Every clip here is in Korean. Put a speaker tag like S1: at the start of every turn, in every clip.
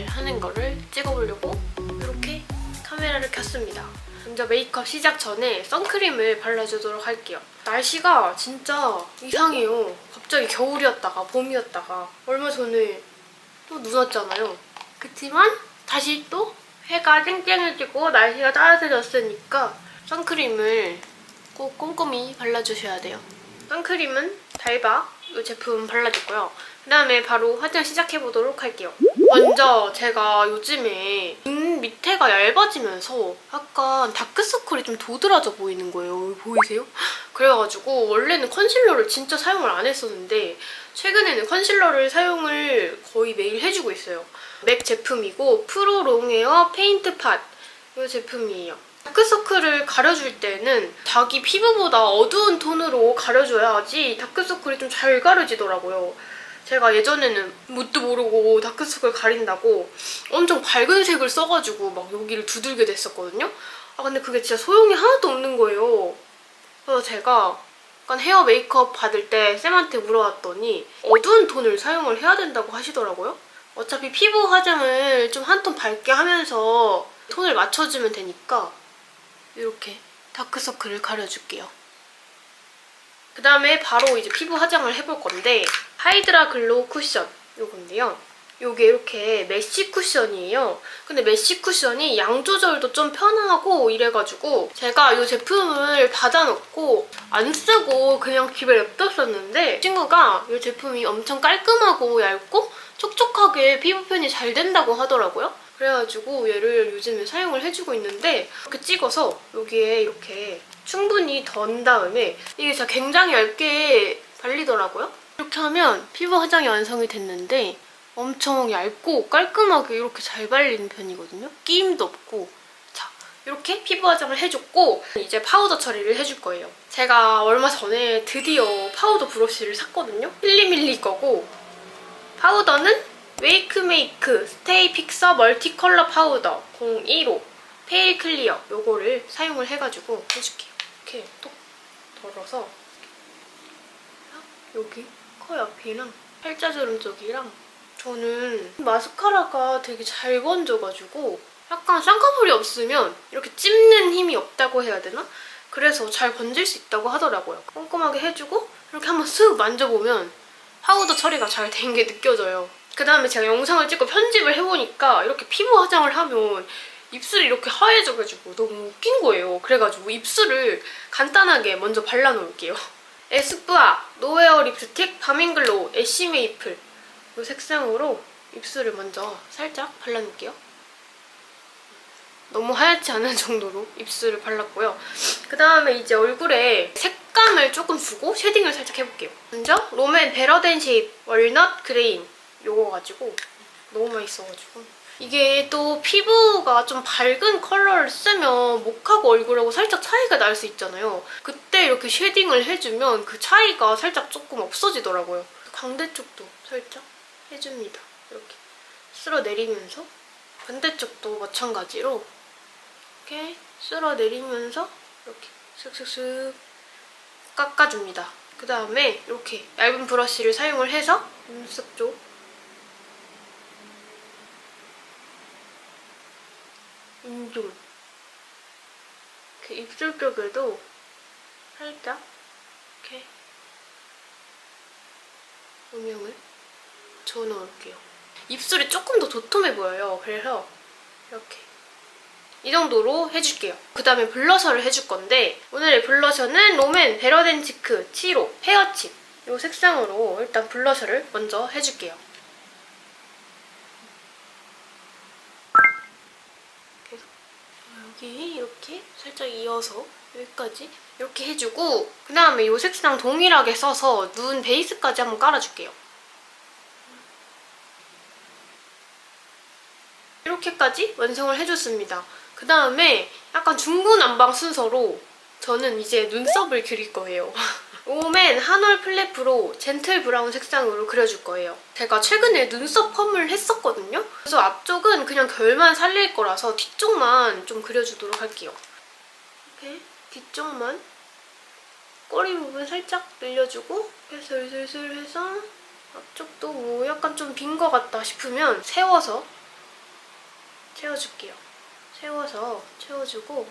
S1: 메이크업을 하는 거를 찍어보려고 이렇게 카메라를 켰습니다. 먼저 메이크업 시작 전에 선크림을 발라주도록 할게요. 날씨가 진짜 이상해요. 갑자기 겨울이었다가 봄이었다가 얼마 전에 또 눈 왔잖아요. 그치만 다시 또 해가 쨍쨍해지고 날씨가 따뜻해졌으니까 선크림을 꼭 꼼꼼히 발라주셔야 돼요. 선크림은 달바 이 제품 발라줬고요. 그 다음에 바로 화장 시작해보도록 할게요. 먼저 제가 요즘에 눈 밑에가 얇아지면서 약간 다크서클이 좀 도드라져 보이는 거예요. 보이세요? 그래가지고 원래는 컨실러를 진짜 사용을 안 했었는데 최근에는 컨실러를 사용을 거의 매일 해주고 있어요. 맥 제품이고 프로 롱웨어 페인트 팟 이 제품이에요. 다크서클을 가려줄 때는 자기 피부보다 어두운 톤으로 가려줘야지 다크서클이 좀 잘 가려지더라고요. 제가 예전에는 뭣도 모르고 다크서클 가린다고 엄청 밝은 색을 써가지고 막 여기를 두들게 됐었거든요. 근데 그게 진짜 소용이 하나도 없는 거예요. 그래서 제가 약간 헤어 메이크업 받을 때 쌤한테 물어봤더니 어두운 톤을 사용을 해야 된다고 하시더라고요. 어차피 피부 화장을 좀 한 톤 밝게 하면서 톤을 맞춰주면 되니까 이렇게 다크서클을 가려줄게요. 그 다음에 바로 이제 피부 화장을 해볼 건데 하이드라 글로우 쿠션 요건데요. 요게 이렇게 메쉬 쿠션이에요. 근데 메쉬 쿠션이 양 조절도 좀 편하고 이래가지고 제가 이 제품을 받아놓고 안 쓰고 그냥 집에 냅뒀었는데 친구가 이 제품이 엄청 깔끔하고 얇고 촉촉하게 피부 표현이 잘 된다고 하더라고요. 그래가지고 얘를 요즘에 사용을 해주고 있는데 이렇게 찍어서 여기에 이렇게 충분히 던 다음에 이게 진짜 굉장히 얇게 발리더라고요. 이렇게 하면 피부 화장이 완성이 됐는데 엄청 얇고 깔끔하게 이렇게 잘 발리는 편이거든요. 끼임도 없고. 자, 이렇게 피부 화장을 해줬고 이제 파우더 처리를 해줄 거예요. 제가 얼마 전에 드디어 파우더 브러쉬를 샀거든요. 필리밀리 거고 파우더는 웨이크메이크 스테이 픽서 멀티 컬러 파우더 015 페일 클리어 요거를 사용을 해가지고 해줄게요. 이렇게 톡 덜어서 여기 코 옆이랑 팔자주름 쪽이랑 저는 마스카라가 되게 잘 번져가지고 약간 쌍꺼풀이 없으면 이렇게 찝는 힘이 없다고 해야 되나? 그래서 잘 번질 수 있다고 하더라고요. 꼼꼼하게 해주고 이렇게 한번 쓱 만져보면 파우더 처리가 잘 된 게 느껴져요. 그 다음에 제가 영상을 찍고 편집을 해보니까 이렇게 피부 화장을 하면 입술이 이렇게 하얘져가지고 너무 웃긴 거예요. 그래가지고 입술을 간단하게 먼저 발라놓을게요. 에스쁘아 노웨어 립스틱 바밍글로우 애쉬 메이플 이 색상으로 입술을 먼저 살짝 발라놓을게요. 너무 하얗지 않은 정도로 입술을 발랐고요. 그 다음에 이제 얼굴에 색감을 조금 주고 쉐딩을 살짝 해볼게요. 먼저 롬앤 베러덴 쉐입 월넛 그레인 요거 가지고 너무 맛있어가지고 이게 또 피부가 좀 밝은 컬러를 쓰면 목하고 얼굴하고 살짝 차이가 날 수 있잖아요. 그때 이렇게 쉐딩을 해주면 그 차이가 살짝 조금 없어지더라고요. 광대 쪽도 살짝 해줍니다. 이렇게 쓸어내리면서 반대쪽도 마찬가지로 이렇게 쓸어내리면서 이렇게 슥슥슥 깎아줍니다. 그 다음에 이렇게 얇은 브러쉬를 사용을 해서 눈썹 쪽 인중 이렇게 입술 쪽에도 살짝 이렇게 음영을 줘놓을게요. 입술이 조금 더 도톰해 보여요. 그래서 이렇게 이 정도로 해줄게요. 그 다음에 블러셔를 해줄 건데 오늘의 블러셔는 롬앤 베러덴치크 7호 헤어칩 이 색상으로 일단 블러셔를 먼저 해줄게요. 여기 이렇게 살짝 이어서 여기까지 이렇게 해주고 그 다음에 이 색상 동일하게 써서 눈 베이스까지 한번 깔아줄게요. 이렇게까지 완성을 해줬습니다. 그 다음에 약간 중구난방 순서로 저는 이제 눈썹을 그릴 거예요. 롬앤 한올 플랫 프로 젠틀 브라운 색상으로 그려줄 거예요. 제가 최근에 눈썹 펌을 했었거든요. 그래서 앞쪽은 그냥 결만 살릴 거라서 뒤쪽만 좀 그려주도록 할게요. 이렇게 뒤쪽만 꼬리 부분 살짝 늘려주고 이렇게 슬슬슬 해서 앞쪽도 뭐 약간 좀 빈 것 같다 싶으면 세워서 채워줄게요. 채워서 채워주고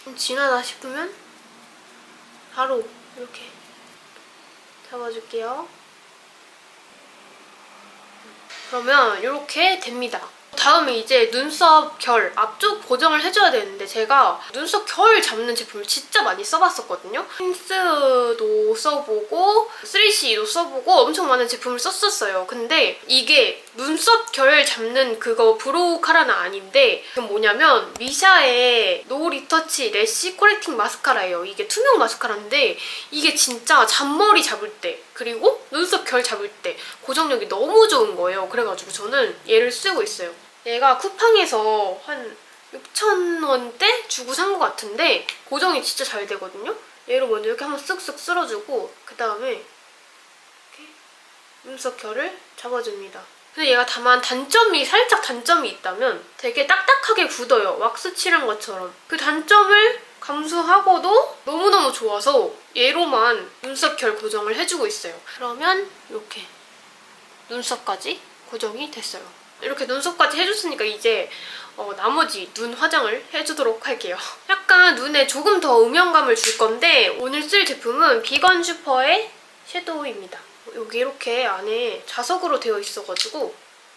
S1: 좀 진하다 싶으면 바로 이렇게 잡아줄게요. 그러면 이렇게 됩니다. 다음에 이제 눈썹 결 앞쪽 고정을 해줘야 되는데 제가 눈썹 결 잡는 제품을 진짜 많이 써봤었거든요. 힌스도 써보고 3CE도 써보고 엄청 많은 제품을 썼었어요. 근데 이게 눈썹 결 잡는 그거 브로우 카라는 아닌데 그건 뭐냐면 미샤의 노 리터치 래쉬 코렉팅 마스카라예요. 이게 투명 마스카라인데 이게 진짜 잔머리 잡을 때 그리고 눈썹 결 잡을 때 고정력이 너무 좋은 거예요. 그래가지고 저는 얘를 쓰고 있어요. 얘가 쿠팡에서 한 6,000원대 주고 산 것 같은데 고정이 진짜 잘 되거든요. 얘로 먼저 이렇게 한번 쓱쓱 쓸어주고 그 다음에 이렇게 눈썹 결을 잡아줍니다. 근데 얘가 다만 살짝 단점이 있다면 되게 딱딱하게 굳어요. 왁스 칠한 것처럼. 그 단점을 감수하고도 너무너무 좋아서 얘로만 눈썹 결 고정을 해주고 있어요. 그러면 이렇게 눈썹까지 고정이 됐어요. 이렇게 눈썹까지 해줬으니까 이제 나머지 눈 화장을 해주도록 할게요. 약간 눈에 조금 더 음영감을 줄 건데 오늘 쓸 제품은 비건 슈퍼의 섀도우입니다. 여기 이렇게 안에 자석으로 되어 있어가지고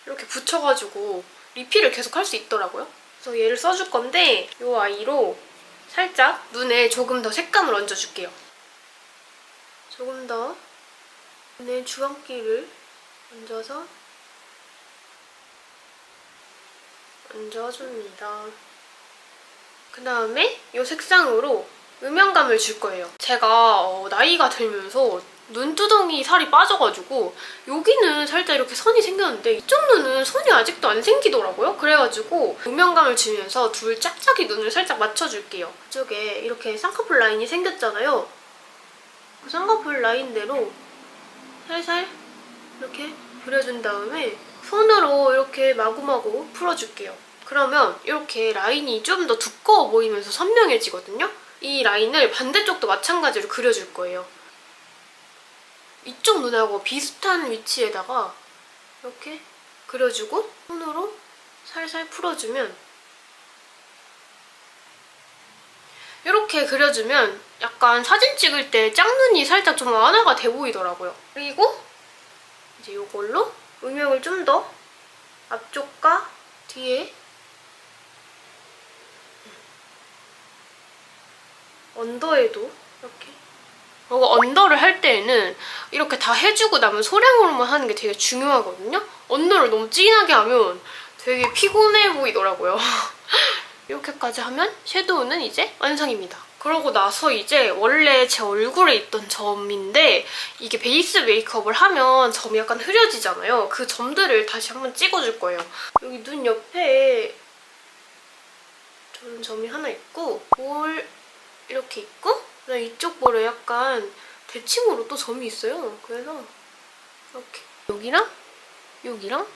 S1: 이렇게 붙여가지고 리필을 계속 할 수 있더라고요. 그래서 얘를 써줄 건데 이 아이로 살짝 눈에 조금 더 색감을 얹어줄게요. 조금 더 눈에 주황기를 얹어서 얹어줍니다. 그 다음에 이 색상으로 음영감을 줄 거예요. 제가 나이가 들면서 눈두덩이 살이 빠져가지고 여기는 살짝 이렇게 선이 생겼는데 이쪽 눈은 선이 아직도 안 생기더라고요. 그래가지고 음영감을 주면서 둘 짝짝이 눈을 살짝 맞춰줄게요. 이쪽에 이렇게 쌍꺼풀 라인이 생겼잖아요. 그 쌍꺼풀 라인대로 살살 이렇게 그려준 다음에 손으로 이렇게 마구마구 풀어줄게요. 그러면 이렇게 라인이 좀 더 두꺼워 보이면서 선명해지거든요. 이 라인을 반대쪽도 마찬가지로 그려줄 거예요. 이쪽 눈하고 비슷한 위치에다가 이렇게 그려주고 손으로 살살 풀어주면 이렇게 그려주면 약간 사진 찍을 때 짝눈이 살짝 좀 완화가 돼 보이더라고요. 그리고 이제 이걸로 음영을 좀 더 앞쪽과 뒤에 언더에도 이렇게 그리고 언더를 할 때에는 이렇게 다 해주고 나면 소량으로만 하는 게 되게 중요하거든요. 언더를 너무 진하게 하면 되게 피곤해 보이더라고요. 이렇게까지 하면 섀도우는 이제 완성입니다. 그러고 나서 이제 원래 제 얼굴에 있던 점인데 이게 베이스 메이크업을 하면 점이 약간 흐려지잖아요. 그 점들을 다시 한번 찍어줄 거예요. 여기 눈 옆에 저런 점이 하나 있고 볼 이렇게 있고 그다음에 이쪽 볼에 약간 대칭으로 또 점이 있어요. 그래서 이렇게 여기랑 여기랑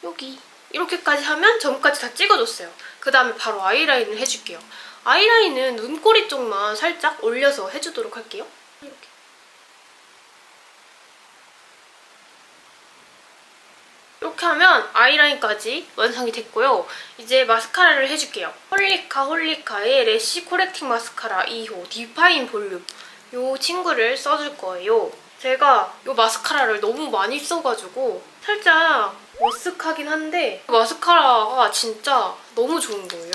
S1: 여기 이렇게까지 하면 점까지 다 찍어줬어요. 그 다음에 바로 아이라인을 해줄게요. 아이라인은 눈꼬리 쪽만 살짝 올려서 해주도록 할게요. 이렇게. 이렇게 하면 아이라인까지 완성이 됐고요. 이제 마스카라를 해줄게요. 홀리카의 래쉬 코렉팅 마스카라 2호 디파인 볼륨 이 친구를 써줄 거예요. 제가 이 마스카라를 너무 많이 써가지고 살짝 머쓱하긴 한데 마스카라가 진짜 너무 좋은 거예요.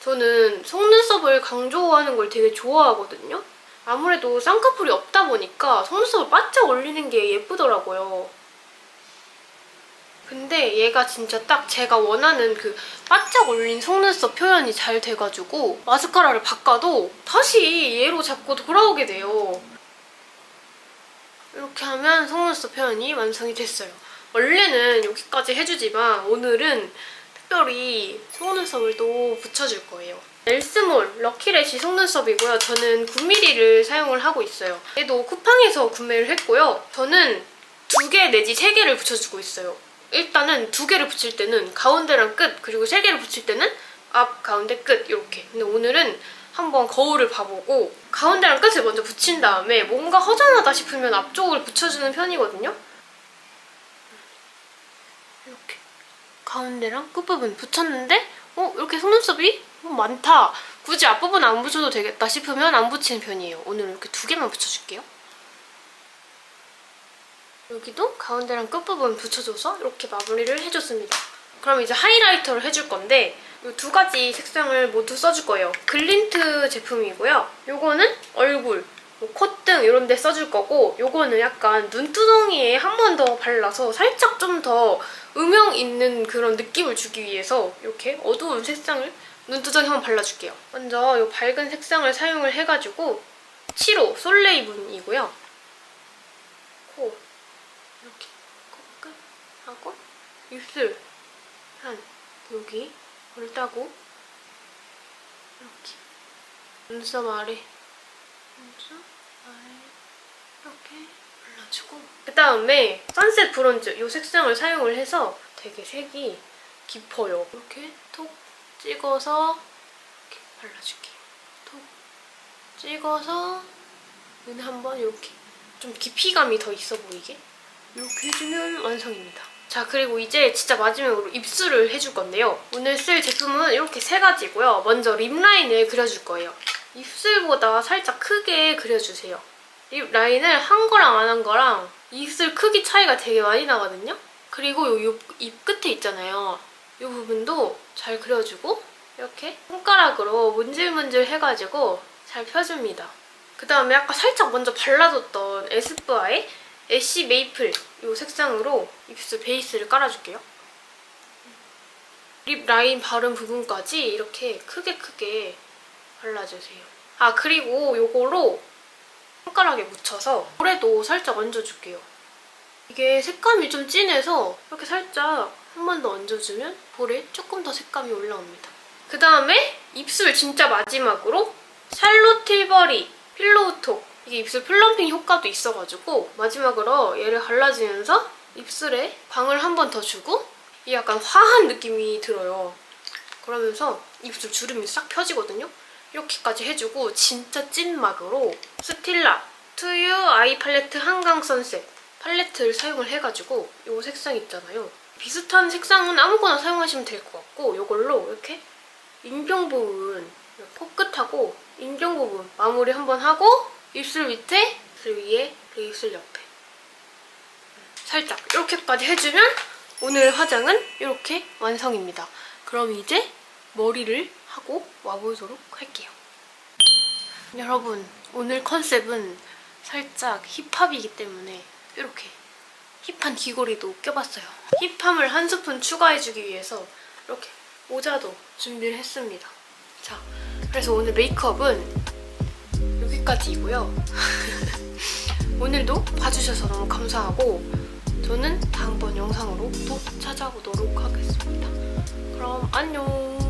S1: 저는 속눈썹을 강조하는 걸 되게 좋아하거든요. 아무래도 쌍꺼풀이 없다 보니까 속눈썹을 바짝 올리는 게 예쁘더라고요. 근데 얘가 진짜 딱 제가 원하는 그 바짝 올린 속눈썹 표현이 잘 돼가지고 마스카라를 바꿔도 다시 얘로 잡고 돌아오게 돼요. 이렇게 하면 속눈썹 표현이 완성이 됐어요. 원래는 여기까지 해주지만 오늘은 특별히 속눈썹을 또 붙여줄 거예요. 엘스몰 럭키래쉬 속눈썹이고요. 저는 9mm를 사용을 하고 있어요. 얘도 쿠팡에서 구매를 했고요. 저는 2개 내지 3개를 붙여주고 있어요. 일단은 2개를 붙일 때는 가운데랑 끝, 그리고 3개를 붙일 때는 앞, 가운데, 끝 이렇게. 근데 오늘은 한번 거울을 봐보고 가운데랑 끝을 먼저 붙인 다음에 뭔가 허전하다 싶으면 앞쪽을 붙여주는 편이거든요. 이렇게 가운데랑 끝부분 붙였는데 이렇게 속눈썹이 많다. 굳이 앞부분 안 붙여도 되겠다 싶으면 안 붙이는 편이에요. 오늘 이렇게 2개만 붙여줄게요. 여기도 가운데랑 끝부분 붙여줘서 이렇게 마무리를 해줬습니다. 그럼 이제 하이라이터를 해줄 건데 이 2가지 색상을 모두 써줄 거예요. 글린트 제품이고요. 요거는 얼굴, 콧등 이런 데 써줄 거고, 요거는 약간 눈두덩이에 한 번 더 발라서 살짝 좀 더 음영 있는 그런 느낌을 주기 위해서 이렇게 어두운 색상을 눈두덩이 한번 발라줄게요. 먼저 이 밝은 색상을 사용을 해가지고 7호 솔레이문이고요. 코 이렇게 코끝하고 입술 한 여기 볼 따고 이렇게 눈썹 아래 이렇게 발라주고, 그 다음에 선셋 브론즈 이 색상을 사용을 해서 되게 색이 깊어요. 이렇게 톡 찍어서 이렇게 발라줄게요. 톡 찍어서 눈에 한번 이렇게 좀 깊이감이 더 있어 보이게 이렇게 해주면 완성입니다. 자, 그리고 이제 진짜 마지막으로 입술을 해줄 건데요. 오늘 쓸 제품은 이렇게 3가지고요. 먼저 립 라인을 그려줄 거예요. 입술보다 살짝 크게 그려주세요. 립 라인을 한 거랑 안 한 거랑 입술 크기 차이가 되게 많이 나거든요. 그리고 요 입 끝에 있잖아요. 이 부분도 잘 그려주고 이렇게 손가락으로 문질문질 해가지고 잘 펴줍니다. 그 다음에 아까 살짝 먼저 발라줬던 에스쁘아의 애쉬 메이플 이 색상으로 입술 베이스를 깔아줄게요. 립 라인 바른 부분까지 이렇게 크게 발라주세요. 아, 그리고 요거로 손가락에 묻혀서 볼에도 살짝 얹어줄게요. 이게 색감이 좀 진해서 이렇게 살짝 한 번 더 얹어주면 볼에 조금 더 색감이 올라옵니다. 그 다음에 입술 진짜 마지막으로 샬롯 틸버리 필로우톡, 이게 입술 플럼핑 효과도 있어가지고 마지막으로 얘를 발라주면서 입술에 광을 한 번 더 주고, 이 약간 화한 느낌이 들어요. 그러면서 입술 주름이 싹 펴지거든요. 이렇게까지 해주고 진짜 찐막으로 스틸라 투유 아이 팔레트 한강 선셋 팔레트를 사용을 해가지고 이 색상 있잖아요. 비슷한 색상은 아무거나 사용하시면 될 것 같고, 이걸로 이렇게 인중 부분, 코끝하고 인중 부분 마무리 한번 하고 입술 밑에, 입술 위에, 그리고 입술 옆에 살짝 이렇게까지 해주면 오늘 화장은 이렇게 완성입니다. 그럼 이제 머리를 하고 와보도록 할게요. 여러분, 오늘 컨셉은 살짝 힙합이기 때문에 이렇게 힙한 귀걸이도 껴봤어요. 힙함을 한 스푼 추가해주기 위해서 이렇게 모자도 준비를 했습니다. 자, 그래서 오늘 메이크업은 여기까지이고요. 오늘도 봐주셔서 너무 감사하고 저는 다음번 영상으로 또 찾아오도록 하겠습니다. 그럼 안녕!